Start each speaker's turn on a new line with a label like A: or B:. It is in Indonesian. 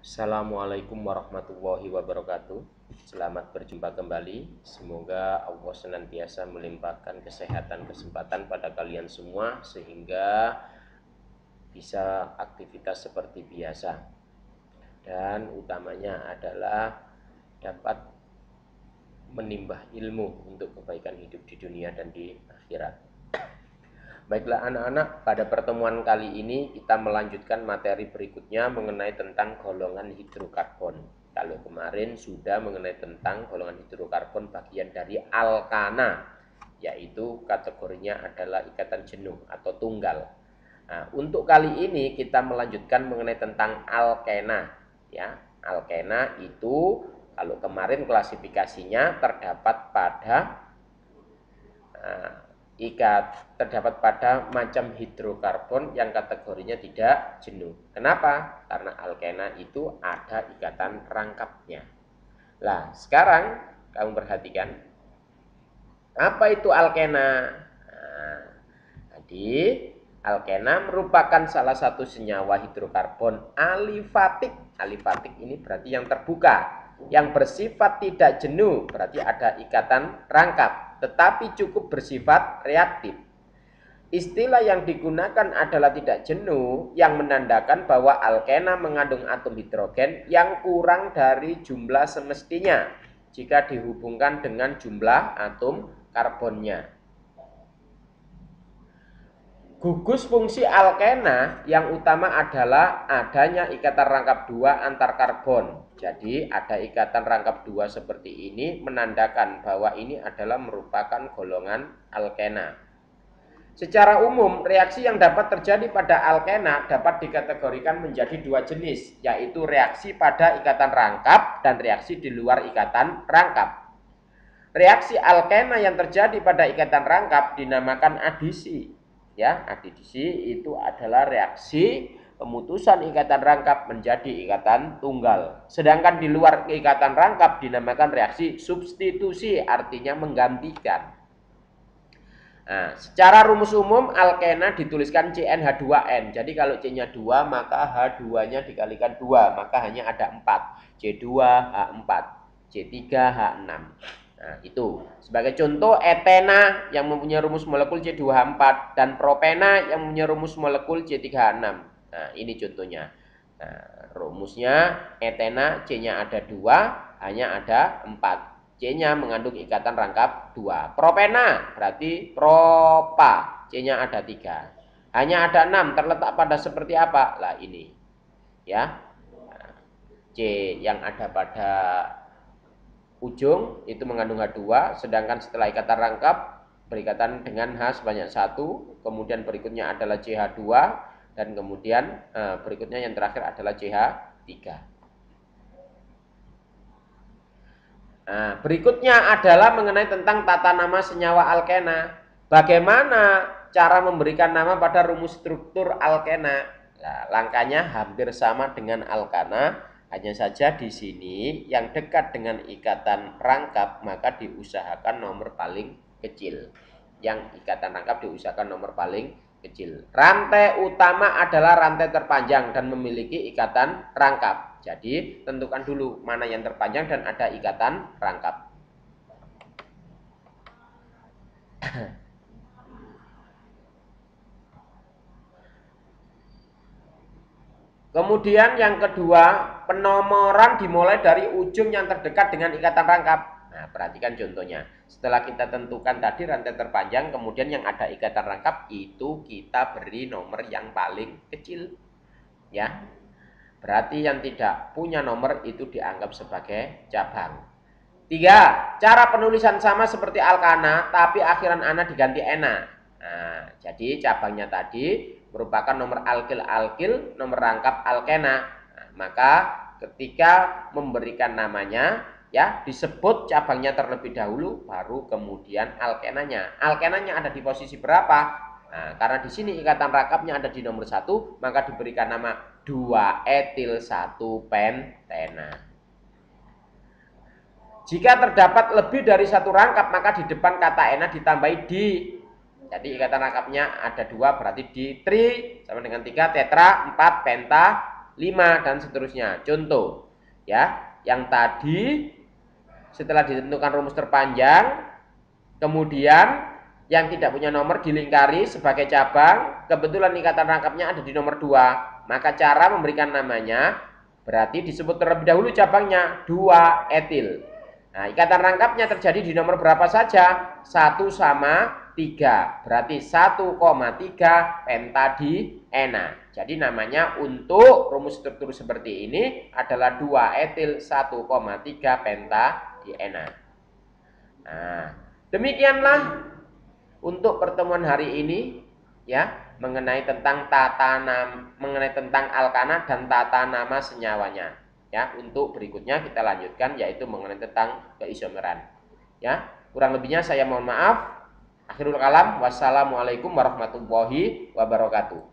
A: Assalamualaikum warahmatullahi wabarakatuh. Selamat berjumpa kembali. Semoga Allah senantiasa melimpahkan kesehatan kesempatan pada kalian semua sehingga bisa aktivitas seperti biasa. Dan utamanya adalah dapat menimbah ilmu untuk kebaikan hidup di dunia dan di akhirat. Baiklah anak-anak, pada pertemuan kali ini kita melanjutkan materi berikutnya mengenai tentang golongan hidrokarbon. Kalau kemarin sudah mengenai tentang golongan hidrokarbon bagian dari alkana, yaitu kategorinya adalah ikatan jenuh atau tunggal. Nah, untuk kali ini kita melanjutkan mengenai tentang alkena. Ya, alkena itu kalau kemarin klasifikasinya terdapat pada terdapat pada macam hidrokarbon yang kategorinya tidak jenuh. Kenapa? Karena alkena itu ada ikatan rangkapnya. Nah, sekarang kamu perhatikan apa itu alkena. Jadi alkena merupakan salah satu senyawa hidrokarbon alifatik. Alifatik ini berarti yang terbuka, yang bersifat tidak jenuh, berarti ada ikatan rangkap, tetapi cukup bersifat reaktif. Istilah yang digunakan adalah tidak jenuh, yang menandakan bahwa alkena mengandung atom hidrogen yang kurang dari jumlah semestinya jika dihubungkan dengan jumlah atom karbonnya. Gugus fungsi alkena yang utama adalah adanya ikatan rangkap dua antar karbon. Jadi ada ikatan rangkap dua seperti ini menandakan bahwa ini adalah merupakan golongan alkena. Secara umum, reaksi yang dapat terjadi pada alkena dapat dikategorikan menjadi dua jenis, yaitu reaksi pada ikatan rangkap dan reaksi di luar ikatan rangkap. Reaksi alkena yang terjadi pada ikatan rangkap dinamakan adisi. Ya, adisi itu adalah reaksi pemutusan ikatan rangkap menjadi ikatan tunggal. Sedangkan di luar ikatan rangkap dinamakan reaksi substitusi, artinya menggantikan. Nah, secara rumus umum alkena dituliskan CnH2n. Jadi kalau C-nya 2 maka H2-nya dikalikan 2, maka hanya ada 4. C2H4, C3H6. Nah, itu. Sebagai contoh etena yang mempunyai rumus molekul C2H4 dan propena yang mempunyai rumus molekul C3H6. Nah, ini contohnya. Nah, rumusnya etena C-nya ada 2, hanya ada 4. C-nya mengandung ikatan rangkap 2. Propena berarti propa, C-nya ada 3. Hanya ada 6, terletak pada seperti apa? Lah ini. Ya. C yang ada pada ujung itu mengandung H2, sedangkan setelah ikatan rangkap berikatan dengan H sebanyak 1, kemudian berikutnya adalah CH2, dan kemudian berikutnya yang terakhir adalah CH3. Nah, berikutnya adalah mengenai tentang tata nama senyawa alkena. Bagaimana cara memberikan nama pada rumus struktur alkena? Nah, langkahnya hampir sama dengan alkana, hanya saja di sini yang dekat dengan ikatan rangkap maka diusahakan nomor paling kecil. Yang ikatan rangkap diusahakan nomor paling kecil. Rantai utama adalah rantai terpanjang dan memiliki ikatan rangkap. Jadi tentukan dulu mana yang terpanjang dan ada ikatan rangkap. Kemudian yang kedua, penomoran dimulai dari ujung yang terdekat dengan ikatan rangkap. Nah, perhatikan contohnya. Setelah kita tentukan tadi rantai terpanjang, kemudian yang ada ikatan rangkap itu kita beri nomor yang paling kecil. Ya. Berarti yang tidak punya nomor itu dianggap sebagai cabang. 3. Cara penulisan sama seperti alkana, tapi akhiran ana diganti ena. Nah, jadi cabangnya tadi merupakan nomor alkil-alkil, nomor rangkap alkena. Nah, maka ketika memberikan namanya, ya disebut cabangnya terlebih dahulu, baru kemudian alkenanya. Alkenanya ada di posisi berapa? Nah, karena di sini ikatan rangkapnya ada di nomor 1, maka diberikan nama 2-etil 1-pentena. Jika terdapat lebih dari satu rangkap, maka di depan kata ena ditambahi di. Jadi ikatan rangkapnya ada 2, berarti di tri sama dengan 3, tetra, 4, penta, 5 dan seterusnya. Contoh ya, yang tadi setelah ditentukan rumus terpanjang, kemudian yang tidak punya nomor dilingkari sebagai cabang, kebetulan ikatan rangkapnya ada di nomor 2, maka cara memberikan namanya berarti disebut terlebih dahulu cabangnya 2 etil. Nah, ikatan rangkapnya terjadi di nomor berapa saja? 1 sama 3, berarti 1,3 pentadiena. Jadi namanya untuk rumus struktur seperti ini adalah 2 etil 1,3 pentadiena. Nah, demikianlah untuk pertemuan hari ini ya, mengenai tentang mengenai tentang alkana dan tata nama senyawanya. Ya, untuk berikutnya kita lanjutkan yaitu mengenai tentang keisomeran. Ya, kurang lebihnya saya mohon maaf. Akhirul kalam, wassalamualaikum warahmatullahi wabarakatuh.